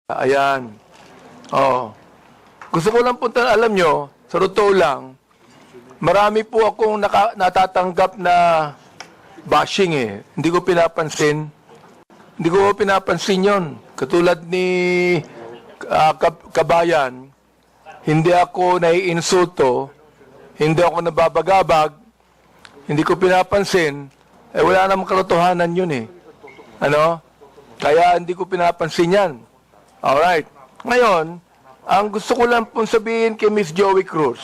Ayan. Oo. Gusto ko lang punta, alam nyo, sa totoo lang, marami po akong natatanggap na bashing eh. Hindi ko pinapansin. Hindi ko pinapansin yon. Katulad ni kabayan, hindi ako naiinsulto, hindi ako nababagabag, hindi ko pinapansin, eh wala namang katotohanan yun eh. Ano? Kaya hindi ko pinapansin yan. Alright. Ngayon, ang gusto ko lang pong sabihin kay Miss Joey Cruz,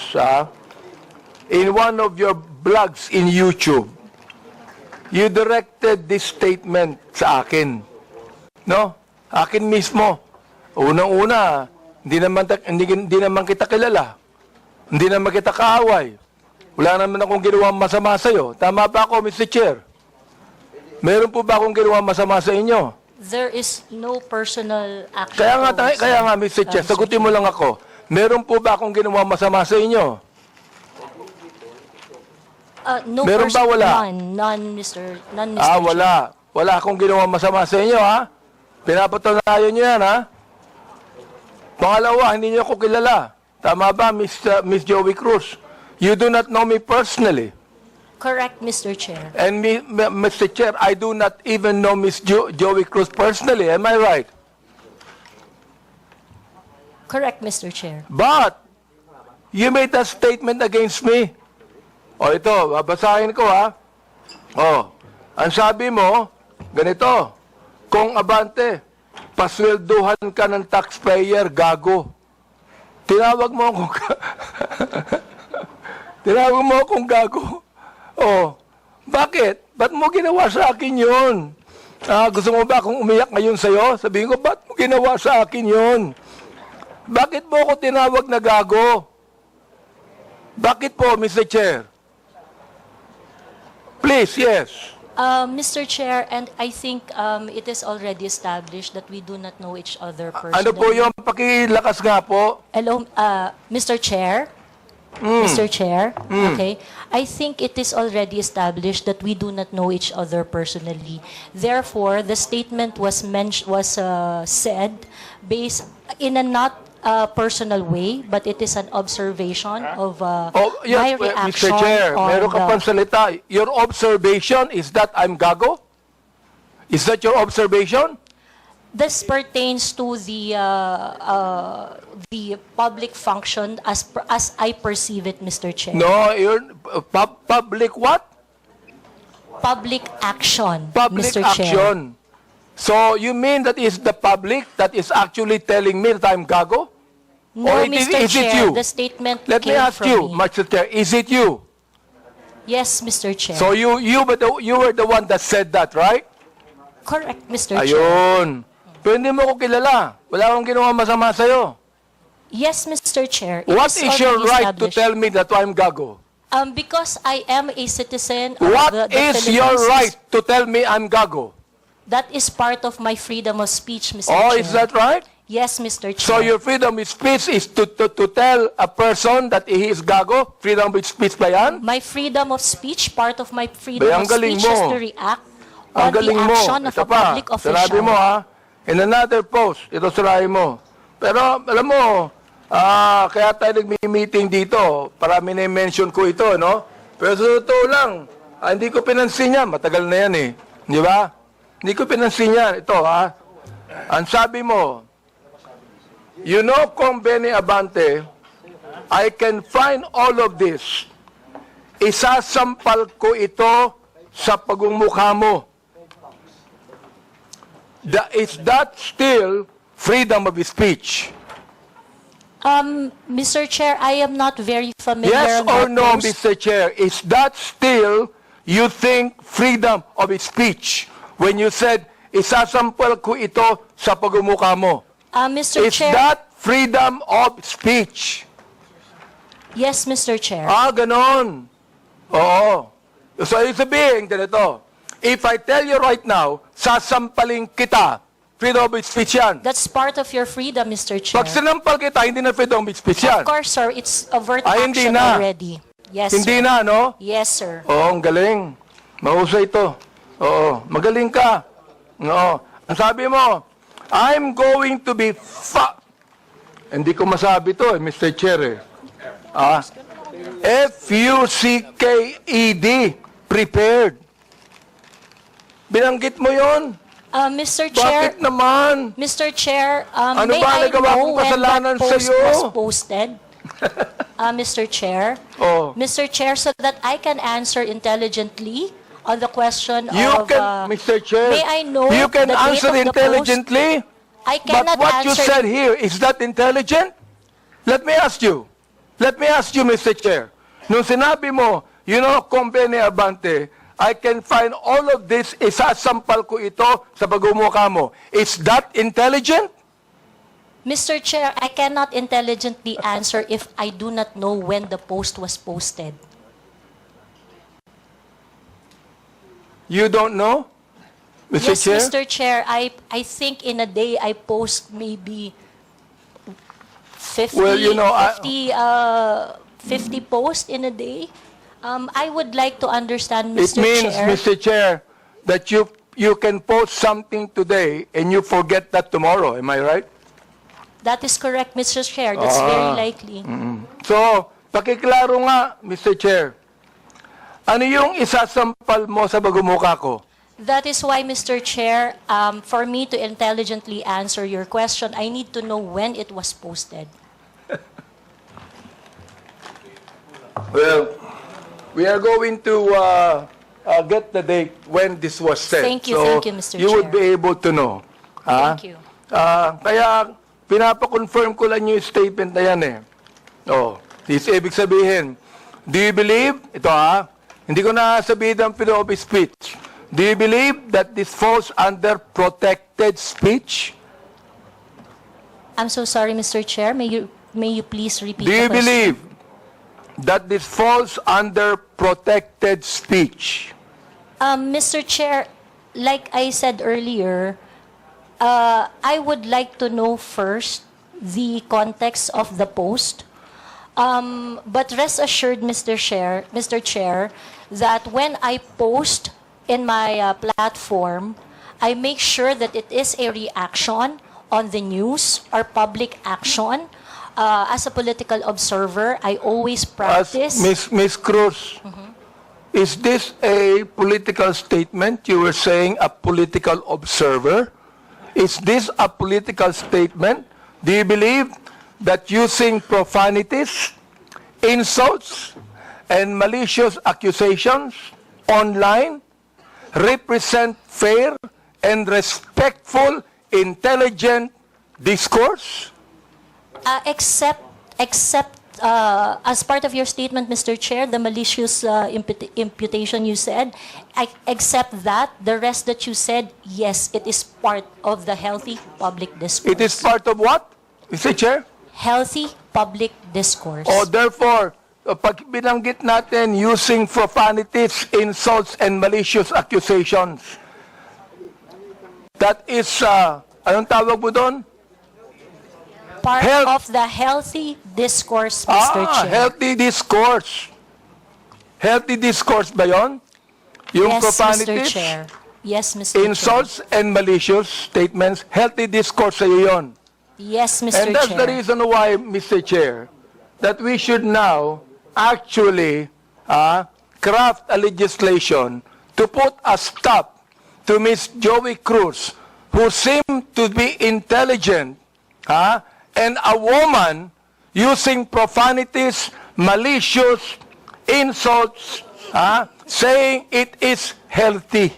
in one of your blogs in YouTube, you directed this statement sa akin. No? Akin mismo. Unang-una, hindi naman kita kilala. Hindi naman kita kaaway. Wala naman akong ginawang masama sa'yo. Tama ba ako, Mr. Chair? Meron po ba akong ginawang masama sa inyo? There is no personal action. Kaya nga, Mr. Chair, sagutin mo lang ako. Meron po ba akong ginawang masama sa inyo? No meron ba wala? None, Mr. Wala. Wala akong ginawang masama sa inyo, ha? Pinapatunayan nyo yan, ha? Pangalawa, hindi nyo ako kilala. Tama ba, Miss Joey Cruz? You do not know me personally. Correct, Mr. Chair. And Mr. Chair, I do not even know Miss Joey Cruz personally. Am I right? Correct, Mr. Chair. But, you made a statement against me. O ito, babasahin ko ha. O, ang sabi mo, ganito, kung abante, paswelduhan ka ng taxpayer, gago. Tinawag mo akong tinawag mo akong gago. O, bakit? Ba't mo ginawa sa akin yun? Gusto mo ba akong umiyak ngayon sa'yo? Sabihin ko, ba't mo ginawa sa akin yun? Bakit mo ako tinawag na gago? Bakit po, Mr. Chair? Please, yes. Mr. Chair, and I think it is already established that we do not know each other personally. Ano po yung pakilakas nga po? Hello, Mr. Chair? Mr. Chair? Okay. I think it is already established that we do not know each other personally. Therefore, the statement was said based in a not personal way, but it is an observation of my reaction. Mr. Chair, on meron ka pang salita. Your observation is that I'm gago? Is that your observation? This pertains to the public function as I perceive it, Mr. Chair. No, public what? Public action, Public Mr. action. Chair. So you mean that is the public that is actually telling me that I'm gago? No, Or Mr. is it Chair, you? the statement Let me came ask from you, me. Mr. Chair, is it you? Yes, Mr. Chair. So you were the one that said that, right? Correct, Mr. Chair. Ayun. Pero hindi mo ko kilala. Wala akong ginawa masama sa'yo. Yes, Mr. Chair. What is your right to tell me that I'm gago? Because I am a citizen of What the is Philippines. your right to tell me I'm gago? That is part of my freedom of speech, Mr. Oh, Chair. is that right? Yes, Mr. Chair. So your freedom of speech is to tell a person that he is gago? Freedom of speech ba yan? My freedom of speech, part of my freedom Ang of galing speech is mo. to react Ang on the galing mo. action of Ito a pa, public official. sinabi mo ha, in another post, ito sirahin mo. Pero alam mo, kaya tayo nagmi-meeting dito, parami na mention ko ito, no? Pero sa totoo lang, hindi ko pinansin yan, matagal na yan eh. Di ba? Hindi ko pinansin yan. Ito ha, ang sabi mo, you know, kung Benny Abante, I can find all of this. Isasampal ko ito sa pagmumukha mo. Is that still freedom of speech? Mr. Chair, I am not very familiar. Yes on or that no, post. Mr. Chair? Is that still, you think, freedom of speech? When you said, isasampal ko ito sa pagmumukha mo. Mr. Is Chair, that freedom of speech? yes, Mr. Chair. Ganon. Oo. So, ibig sabihin, ganito. If I tell you right now, sasampalin kita, freedom of speech yan. That's part of your freedom, Mr. Chair. Pag sinampal kita, hindi na freedom of speech yan. Of course, sir, it's overt Hindi action na. already. Yes, Hindi sir. na, no? Yes, sir. Oo, ang galing. Mahusay ito. Oo, magaling ka. Oo. Ang sabi mo, I'm going to be hindi ko masabi to, Mr. Chair. F-U-C-K-E-D, prepared. Binanggit mo yon? Mr. Chair, Bakit naman? Mr. Chair, Ano may ba I nagawa know kong when kasalanan that post sa'yo? was posted? Mr. Chair, Oh. Mr. Chair, so that I can answer intelligently on the question You of... can, Mr. Chair, may I know you can the date answer of the intelligently, I but cannot what you answer... said here, is that intelligent? Let me ask you, Mr. Chair. Nung sinabi mo, company abante, I can find all of this, isasampal ko ito sa pagmumukha mo. Is that intelligent? Mr. Chair, I cannot intelligently answer if I do not know when the post was posted. You don't know, Mr. Yes, Chair? Mr. Chair, I think in a day I post maybe 50, Well, 50 posts in a day. I would like to understand, It Mr. means, Chair. Mr. Chair, that you can post something today and you forget that tomorrow. Am I right? That is correct, Mr. Chair. That's very likely. So, pakiklaro nga, Mr. Chair. Ano yung isasampal mo sa bagumukha ko? That is why, Mr. Chair, for me to intelligently answer your question, I need to know when it was posted. Well, we are going to get the date when this was said. Thank you, Mr. You would Chair. be able to know. Thank you. Kaya, pinapa-confirm ko lang yung statement na yan eh. This ibig sabihin, do you believe, hindi ko na sabihin ang freedom of speech. Do you believe that this falls under protected speech? I'm so sorry, Mr. Chair. May you please repeat Do the you question? believe that this falls under protected speech? Mr. Chair, like I said earlier, I would like to know first the context of the post. But rest assured, Mr. Chair, that when I post in my platform, I make sure that it is a reaction on the news or public action. As a political observer, I always practice... Ms. Cruz, is this a political statement? You were saying a political observer. Is this a political statement? Do you believe that using profanities, insults, and malicious accusations online represent fair and respectful, intelligent discourse? Except as part of your statement, Mr. Chair, the malicious imputation you said, I accept that. The rest that you said, yes, it is part of the healthy public discourse. It is part of what, Mr. Chair? Healthy public discourse. Therefore, pag binanggit natin using profanities, insults, and malicious accusations, that is, anong tawag mo doon? Part Health. of the healthy discourse, Mr. Chair. Healthy discourse. Healthy discourse ba yun? Yung Yes, Mr. profanities, Chair. Yes, Mr. insults, and malicious statements, healthy discourse sa'yo yun. Chair. Yes, Mr. And that's Chair. the reason why, Mr. Chair, that we should now actually craft a legislation to put a stop to Ms. Joey Cruz, who seemed to be intelligent, and a woman using profanities, malicious insults, saying it is healthy.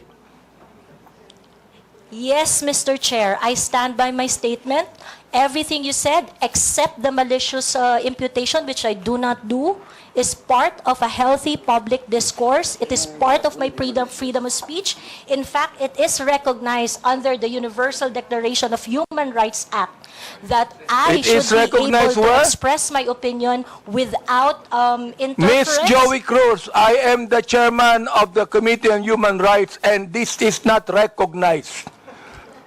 Yes, Mr. Chair, I stand by my statement. Everything you said, except the malicious imputation, which I do not do, is part of a healthy public discourse. It is part of my freedom of speech. In fact, it is recognized under the Universal Declaration of Human Rights Act that I It is should be able recognized to where? express my opinion without Ms. interference. Joey Cruz, I am the chairman of the Committee on Human Rights, and this is not recognized.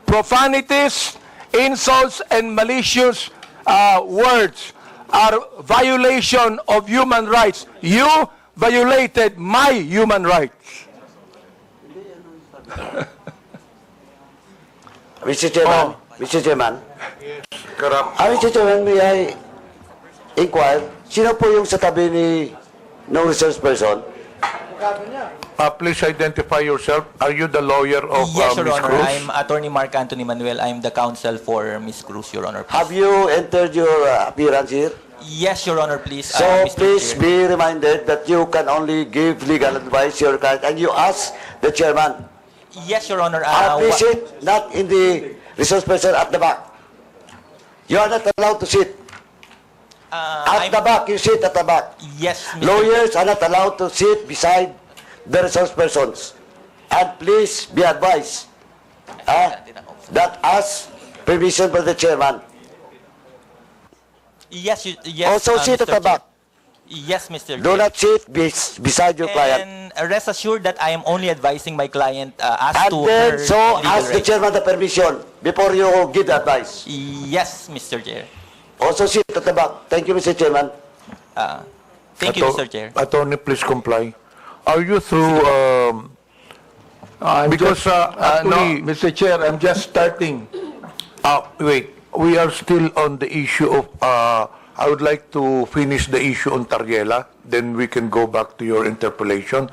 Profanities, insults, and malicious words are violation of human rights. You violated my human rights. Mr. Chairman, Mr. Chairman. Corrupt. Mr. Chairman, may I inquire, sino po yung sa tabi ni no resource person? Please identify yourself. Are you the lawyer of Yes, Your Ms. Honor. Cruz? I'm Attorney Mark Anthony Manuel. I'm the counsel for Ms. Cruz, Your Honor. Have you entered your appearance here? Yes, Your Honor, please. So Mr. please Chair. be reminded that you can only give legal advice to your client and you ask the chairman. Yes, Your Honor. Please sit not in the resource person at the back. You are not allowed to sit. At the back, you sit at the back. Yes, Mr. Lawyers are not allowed to sit beside the resource persons. And please be advised that as permission by the chairman. Yes, yes. Also sit Mr. at the back. Yes, Mr. Do Chair. not sit beside your client. And rest assured that I am only advising my client as And to then, her so legal ask the rights. chairman the permission before you give the advice. Yes, Mr. Chair. Also sit at the back. Thank you, Mr. Chairman. Thank you, Mr. Chair. Attorney, please comply. Are you through, because actually, No, Mr. Chair, I'm just starting. wait, we are still on the issue of, I would like to finish the issue on Tariela, then we can go back to your interpolation.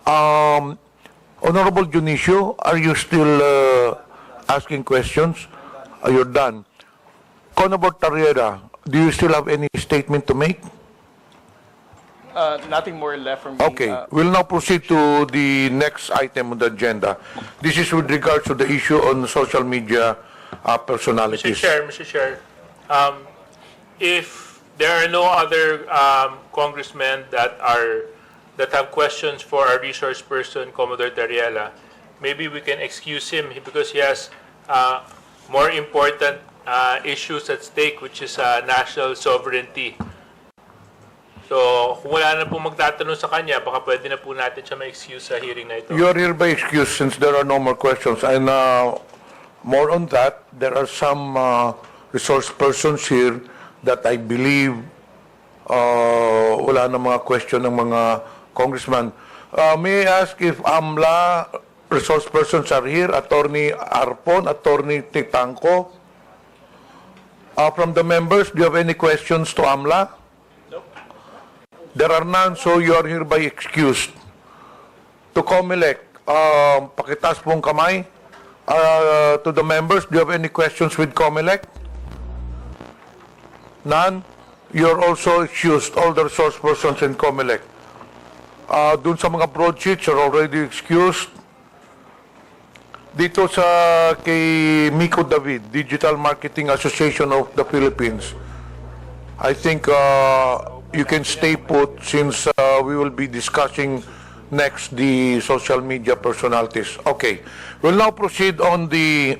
Honorable Junicio, are you still asking questions? You're done. Honorable Tariela, do you still have any statement to make? Nothing more left from me. Okay, we'll now proceed to the next item on the agenda. This is with regards to the issue on social media personalities. Mr. Chair, if there are no other congressmen that have questions for our resource person, Commodore Tariela, maybe we can excuse him because he has more important issues at stake, which is national sovereignty. So, kung wala na po magtatanong sa kanya, baka pwede na po natin siya ma-excuse sa hearing na ito. You are hereby excused since there are no more questions. And more on that, there are some resource persons here that I believe wala na mga question ng mga congressman. May I ask if AMLA resource persons are here? Attorney Arpon, Attorney Titanco. From the members, do you have any questions to AMLA? There are none, so you are hereby excused. To COMELEC, pakitaas pong kamay. To the members, do you have any questions with COMELEC? None? You're also excused, all the resource persons in COMELEC. Dun sa mga broadsheets, you're already excused. Dito sa kay Miko David, Digital Marketing Association of the Philippines, I think you can stay put since we will be discussing next the social media personalities. Okay. We'll now proceed on the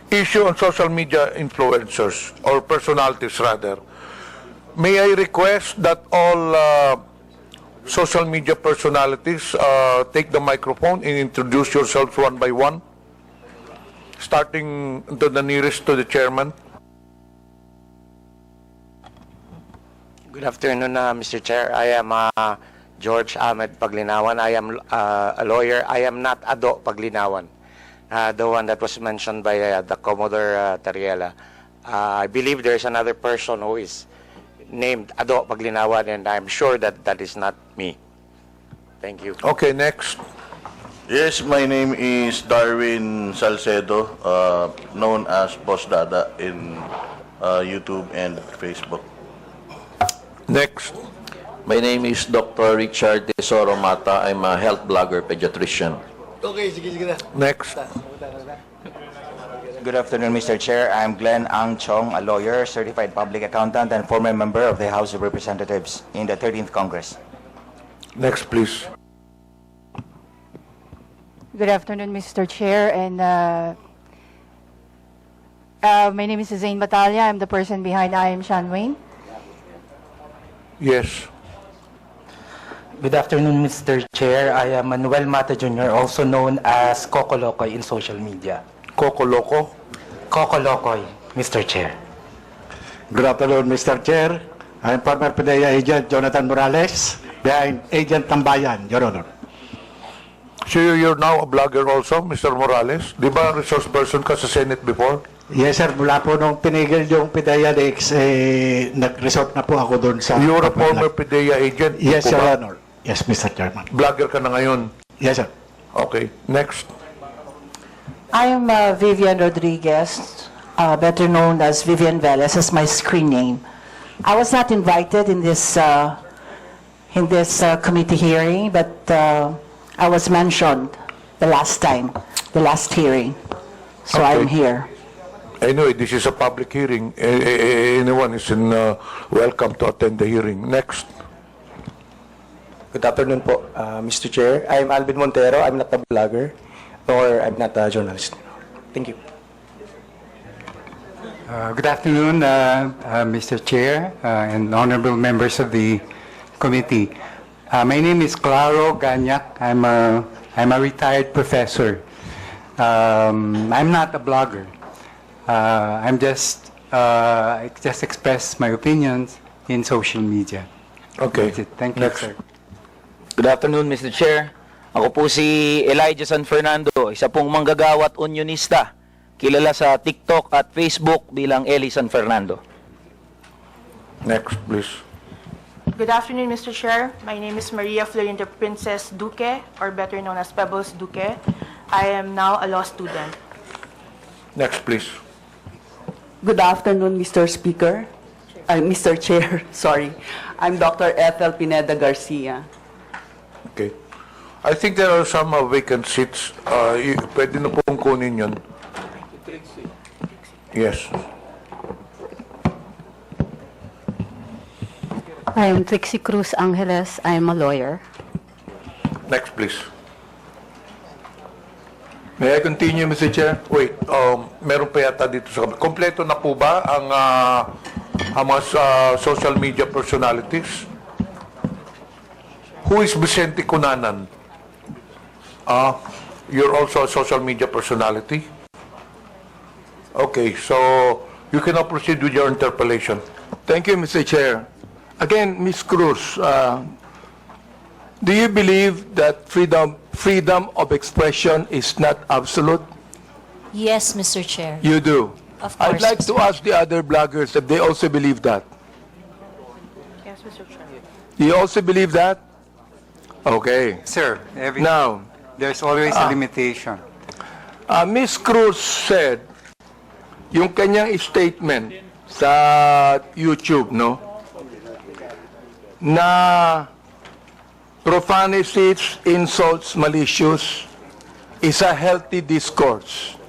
issue on social media influencers or personalities rather. May I request that all social media personalities take the microphone and introduce yourselves one by one, starting to the nearest to the chairman. Good afternoon, Mr. Chair. I am George Ahmed Paglinawan. I am a lawyer. I am not Ado Paglinawan, the one that was mentioned by the Commodore Tariela. I believe there is another person who is named Ado Paglinawan, and I'm sure that that is not me. Thank you. Okay, next. Yes, my name is Darwin Salcedo, known as Boss Dada in YouTube and Facebook. Next. My name is Dr. Richard Tesoro Mata. I'm a health blogger pediatrician. Next. Good afternoon, Mr. Chair. I'm Glenn Ang Chong, a lawyer, certified public accountant, and former member of the House of Representatives in the 13th Congress. Next, please. Good afternoon, Mr. Chair, and my name is Zain Batalia. I'm the person behind I Am Sean Wayne. Yes. Good afternoon, Mr. Chair. I am Manuel Mata Jr., also known as Coco Locoy in social media. Coco Loco? Coco Locoy, Mr. Chair. Good afternoon, Mr. Chair. I'm former PDEA agent Jonathan Morales, behind Agent Tambayan, Your Honor. So you're now a vlogger also, Mr. Morales? Di ba resource person ka sa Senate before? Yes, sir. Mula po nung pinigil yung PIDEA Lex, nag-resort na po ako doon sa... You're a former PIDEA agent? Yes, po Your ba? Honor. Yes, Mr. Chairman. Vlogger ka na ngayon? Yes, sir. Okay, next. I am Vivian Rodriguez, better known as Vivian Velez, as my screen name. I was not invited in this committee hearing, but I was mentioned the last hearing. So Okay. I'm here. Anyway, this is a public hearing. Anyone is welcome to attend the hearing. Next. Good afternoon po, Mr. Chair. I'm Alvin Montero. I'm not a vlogger, nor I'm not a journalist. Thank you. Good afternoon, Mr. Chair and honorable members of the committee. My name is Claro Ganyak. I'm a retired professor. I'm not a blogger. I just express my opinions in social media. Okay. That's it. Thank you, sir. Good afternoon, Mr. Chair. Ako po si Elijah San Fernando, isa pong manggagawa at unionista, kilala sa TikTok at Facebook bilang Eli San Fernando. Next, please. Good afternoon, Mr. Chair. My name is Maria Florinda Princess Duque, or better known as Pebbles Duque. I am now a law student. Next, please. Good afternoon, Mr. Speaker. Mr. Chair, sorry. I'm Dr. Ethel Pineda Garcia. Okay. I think there are some vacant seats. Pwede na pong kunin yun. Yes. I am Trixie Cruz Angeles. I am a lawyer. Next, please. May I continue, Mr. Chair? Wait, meron pa yata dito sa... Kompleto na po ba ang mga social media personalities? Who is Vicente Cunanan? You're also a social media personality? Okay, so you can now proceed with your interpellation. Thank you, Mr. Chair. Again, Ms. Cruz, do you believe that freedom of expression is not absolute? Yes, Mr. Chair. You do? Of course, I'd like to ask the other bloggers if they also believe that. Yes, Mr. Chair. Do you also believe that? Okay. Sir, Now, there's always a limitation. Ms. Cruz said, yung kanyang statement sa YouTube, no? Na profanities, insults, malicious is a healthy discourse.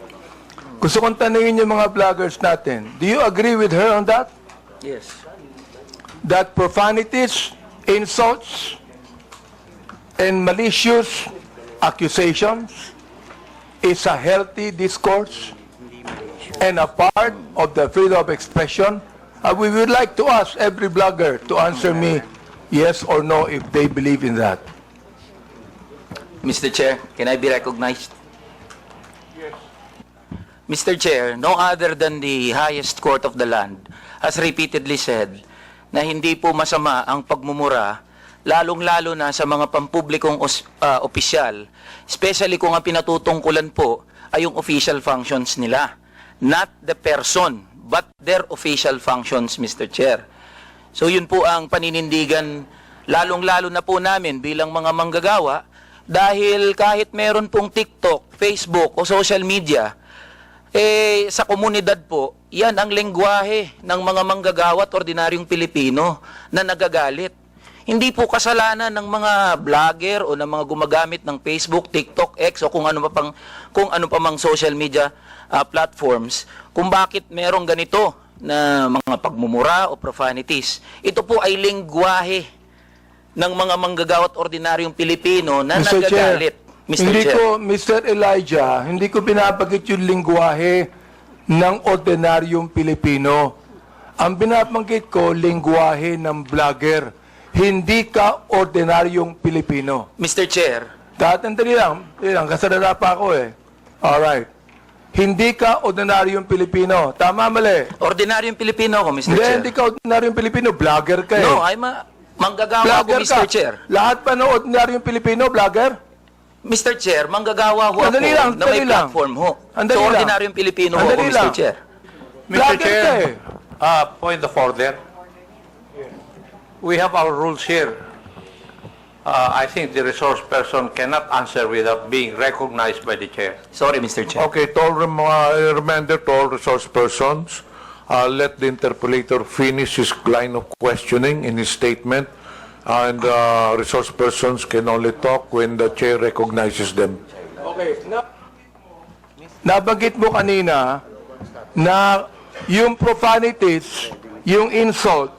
Gusto kong tanungin yung mga vloggers natin, do you agree with her on that? Yes. That profanities, insults, and malicious accusations is a healthy discourse and a part of the freedom of expression? We would like to ask every blogger to answer me yes or no if they believe in that. Mr. Chair, can I be recognized? Yes. Mr. Chair, no other than the highest court of the land has repeatedly said na hindi po masama ang pagmumura, lalong-lalo na sa mga pampublikong opisyal, especially kung ang pinatutungkulan po ay yung official functions nila. Not the person, but their official functions, Mr. Chair. So yun po ang paninindigan, lalong-lalo na po namin bilang mga manggagawa, dahil kahit meron pong TikTok, Facebook o social media, sa komunidad po, yan ang lengguwahe ng mga manggagawa at ordinaryong Pilipino na nagagalit. Hindi po kasalanan ng mga vlogger o ng mga gumagamit ng Facebook, TikTok, X o kung ano pa mang social media platforms kung bakit merong ganito na mga pagmumura o profanities. Ito po ay lengguwahe ng mga manggagawa at ordinaryong Pilipino na nagagalit. Mr. Elijah, hindi ko binabagit yung lengguwahe ng ordinaryong Pilipino. Ang binabanggit ko, lengguwahe ng vlogger. Hindi ka ordinaryong Pilipino. Mr. Chair. Tatandali lang, kasarara pa ako eh. Alright. Hindi ka ordinaryong Pilipino. Tama, mali? Ordinaryong Pilipino ako, Mr. Chair. Hindi ka ordinaryong Pilipino. Vlogger ka eh. No, I'm a manggagawa ako, Mr. Chair. Lahat pa ng ordinaryong Pilipino, vlogger? Mr. Chair, manggagawa ho ako Andali lang, na may andali lang. platform ho. Andali So, lang. ordinaryong Pilipino ho ako, Andali Mr. lang. Chair. Mr. Vlogger ka Chair, eh. point of order. We have our rules here. I think the resource person cannot answer without being recognized by the chair. Sorry, Mr. Chair. Okay, to all reminder to all resource persons, let the interpolator finish his line of questioning in his statement, and resource persons can only talk when the chair recognizes them. Okay. Nabanggit mo kanina na yung profanities, yung insult,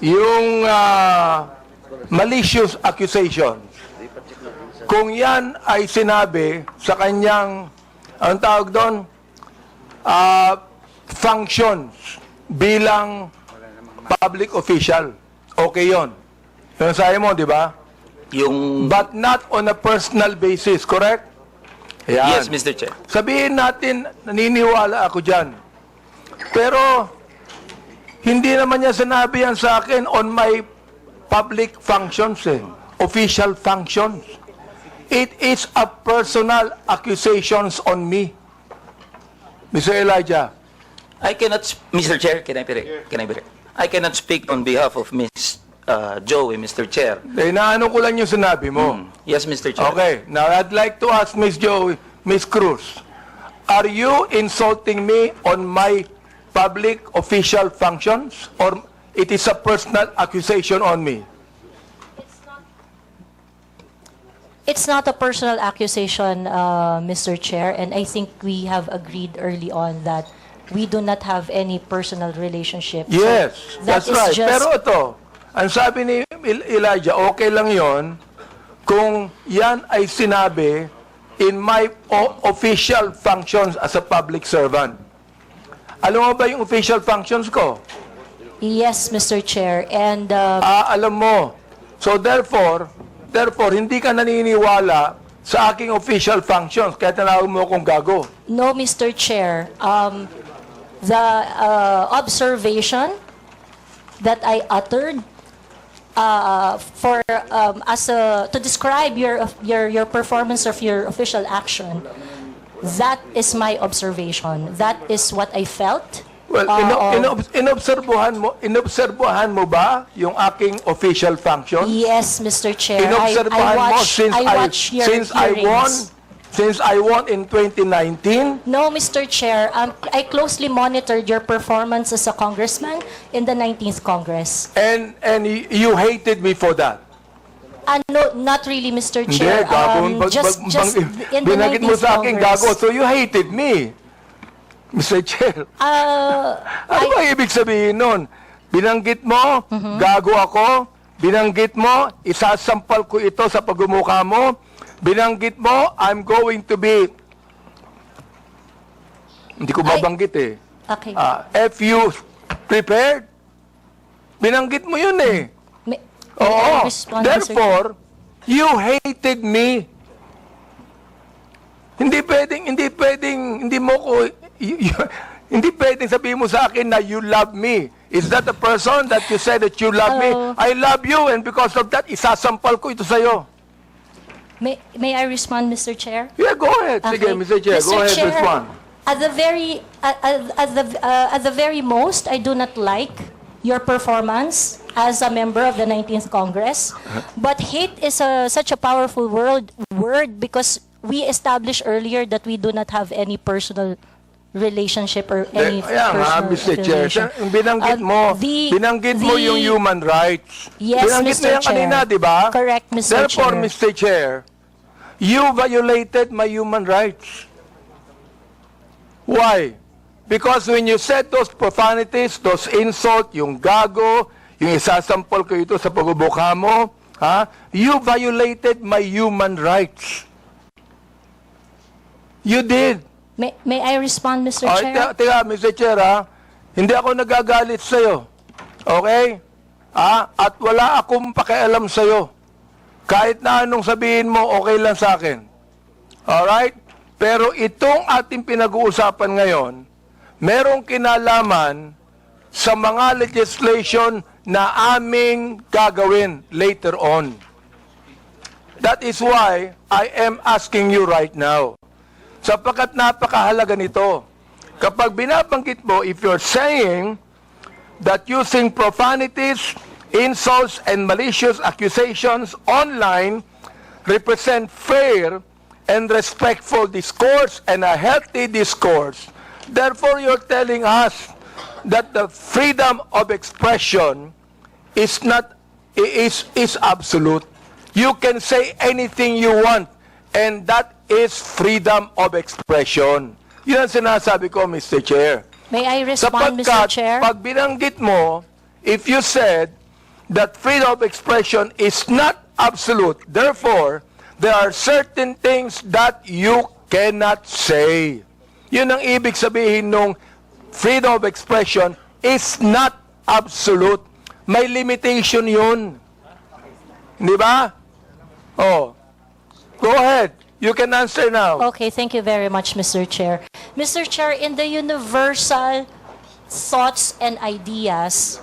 yung malicious accusations, kung yan ay sinabi sa kanyang, ang tawag doon, functions bilang public official, okay yon. Yung sabi mo, di ba? But not on a personal basis, correct? Yan. Yes, Mr. Chair. Sabihin natin, naniniwala ako dyan. Pero, hindi naman niya sinabi yan sa akin on my public functions, official functions. It is a personal accusations on me. Mr. Elijah. I cannot, Mr. Chair, can I be I cannot speak on behalf of Ms. Joey, Mr. Chair. Inaano ko lang yung sinabi mo. Yes, Mr. Chair. Okay. Now, I'd like to ask Ms. Joey, Ms. Cruz, are you insulting me on my public official functions, or it is a personal accusation on me? It's not a personal accusation, Mr. Chair, and I think we have agreed early on that we do not have any personal relationship. So Yes, that that's is right. just- Pero ito, ang sabi ni Elijah, okay lang yon kung yan ay sinabi in my official functions as a public servant. Alam mo ba yung official functions ko? Yes, Mr. Chair, and Alam mo. So therefore, hindi ka naniniwala sa aking official functions, kaya tinawag mo akong gago. no, Mr. Chair, the observation that I uttered to describe your performance of your official action, that is my observation. That is what I felt. Well, inobserbuhan mo ba yung aking official functions? Yes, Mr. Chair. Inobserbuhan mo I watch your hearings. Since I won in 2019? No, Mr. Chair. I closely monitored your performance as a congressman in the 19th Congress. And you hated me for that? No, not really, Mr. Hindi, Chair. gago. Just in the Binagit mo 19th sa akin, Congress. gago. So you hated me, Mr. Chair. Ano ba ibig sabihin nun? Binanggit mo, gago ako. Binanggit mo, isasampal ko ito sa pagmumukha mo. Binanggit mo, I'm going to be... Hindi ko babanggit eh. Okay. If you prepared, binanggit mo yun eh. May Oo. I respond, Mr. Therefore, you hated me. Hindi pwedeng sabihin mo sa akin na you love me. Is that the person that you said that you love me? I love you, and because of that, isasampal ko ito sa'yo. May I respond, Mr. Chair? Yeah, go ahead. Sige, Mr. Chair, go ahead, respond. At the very most, I do not like your performance as a member of the 19th Congress. But hate is such a powerful word because we established earlier that we do not have any personal relationship or any personal Mr. Chair, affiliation. binanggit mo yung human rights. Yes, Binanggit mo Mr. yan kanina, Chair. di ba? Correct, Mr. Therefore, Chair. Mr. Chair, you violated my human rights. Why? Because when you said those profanities, those insult, yung gago, yung isasampol ko ito sa pagbubuka mo, you violated my human rights. You did. May I respond, Mr. Chair? Teka, Mr. Chair, hindi ako nagagalit sa'yo. Okay? At wala akong pakialam sa'yo. Kahit na anong sabihin mo, okay lang sa akin. Alright? Pero itong ating pinag-uusapan ngayon, merong kinalaman sa mga legislation na aming gagawin later on. That is why I am asking you right now. Sapagkat napakahalaga nito. Kapag binabanggit mo, if you're saying that using profanities, insults, and malicious accusations online represent fair and respectful discourse and a healthy discourse, therefore you're telling us that the freedom of expression is absolute. You can say anything you want, and that is freedom of expression. Yun ang sinasabi ko, Mr. Chair. May I respond, Mr. Chair? Pag binanggit mo, if you said that freedom of expression is not absolute, therefore, there are certain things that you cannot say. Yun ang ibig sabihin nung freedom of expression is not absolute. May limitation yun. Di ba? Oh. Go ahead. You can answer now. Okay, thank you very much, Mr. Chair. Mr. Chair, in the universal thoughts and ideas,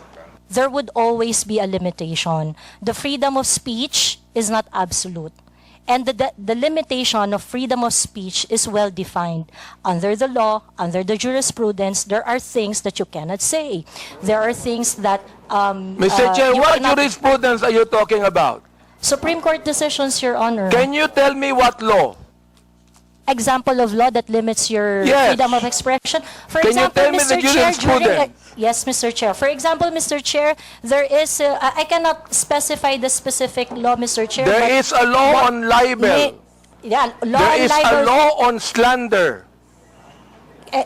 there would always be a limitation. The freedom of speech is not absolute. And the limitation of freedom of speech is well defined. Under the law, under the jurisprudence, there are things that you cannot say. There are things that Mr. Chair, you what cannot- jurisprudence are you talking about? Supreme Court decisions, Your Honor. Can you tell me what law? Example of law that limits your Yes. freedom of expression. For Can you example, tell me Mr. the Chair, jurisprudence? yes, Mr. Chair. For example, Mr. Chair, there is I cannot specify the specific law, Mr. Chair. There but is a law on libel. Yeah, law There on is libel. a law on slander.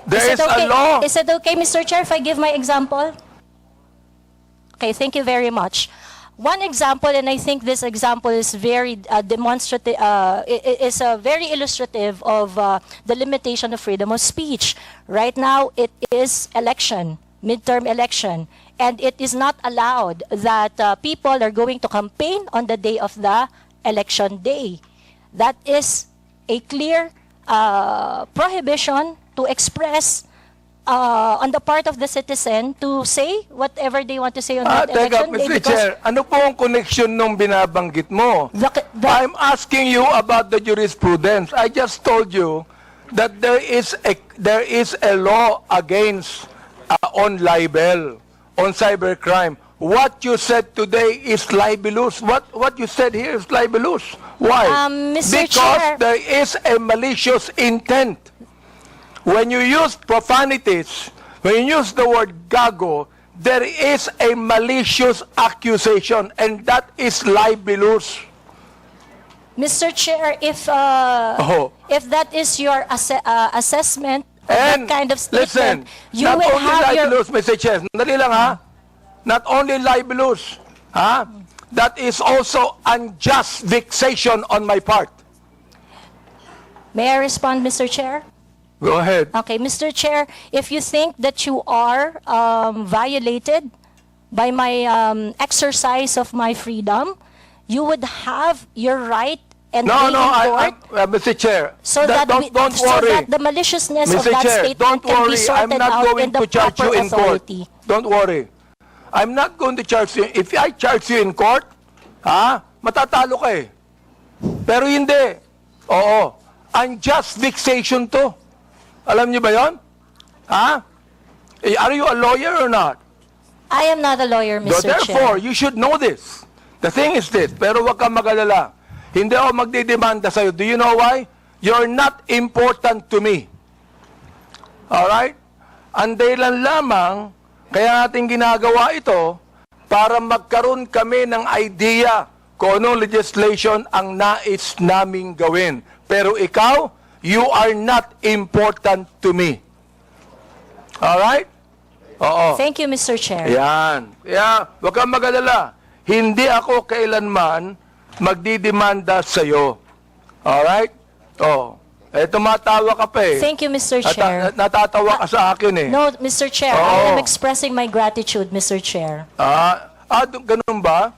There Is it is a okay? law. Is it okay, Mr. Chair, if I give my example? Okay, thank you very much. One example, and I think this example is very demonstrative, is very illustrative of the limitation of freedom of speech. Right now, it is election, midterm election, and it is not allowed that people are going to campaign on the day of the election day. That is a clear prohibition to express on the part of the citizen to say whatever they want to say on that Teka, election day. Mr. Chair, ano po ang connection nung binabanggit mo? I'm asking you about the jurisprudence. I just told you that there is a law against on libel, on cybercrime. What you said today is libelous. What you said here is libelous. Why? Mr. Because Chair. there is a malicious intent. When you use profanities, when you use the word gago, there is a malicious accusation, and that is libelous. Mr. Chair, if that is your assessment of And that kind of listen, statement, you not will only have your... libelous, Mr. Chair, dali lang ha, not only libelous, ha, that is also unjust vexation on my part. May I respond, Mr. Chair? Go ahead. Okay, Mr. Chair, if you think that you are violated by my exercise of my freedom, you would have your right and No, be no, in court Mr. Chair, so that, don't so worry. that the maliciousness of Mr. that Chair, statement don't can be worry. I'm sorted not out going in the to charge proper you in court. authority. Don't worry. I'm not going to charge you. If I charge you in court, matatalo ka eh. Pero hindi. Oo. Unjust vexation to. Alam niyo ba yon? Are you a lawyer or not? I am not a lawyer, Mr. Therefore, Chair. you should know this. The thing is this, pero wag kang mag-alala. Hindi ako magdidemanda sa'yo. Do you know why? You're not important to me. Alright? Ang dahilan lamang, kaya natin ginagawa ito, para magkaroon kami ng idea kung anong legislation ang nais naming gawin. Pero ikaw, you are not important to me. Alright? Oo. Thank you, Mr. Chair. Yan. Kaya, huwag kang mag-alala. Hindi ako kailanman magdidemanda sa'yo. Alright? Oh. Tumatawa ka pa eh. Thank you, Mr. Chair. Natatawa ka sa akin eh. No, Mr. Chair, I am expressing my gratitude, Mr. Chair. Ganun ba?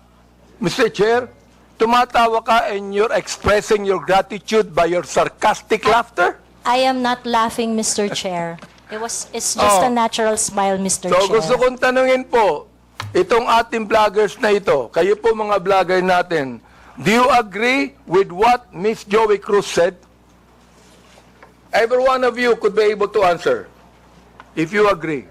Mr. Chair, tumatawa ka and you're expressing your gratitude by your sarcastic laughter? I am not laughing, Mr. Chair. It's just a natural smile, Mr. So Chair. gusto kong tanungin po, itong ating vloggers na ito, kayo po mga vlogger natin, Do you agree with what Miss Joey Cruz said? Every one of you could be able to answer if you agree.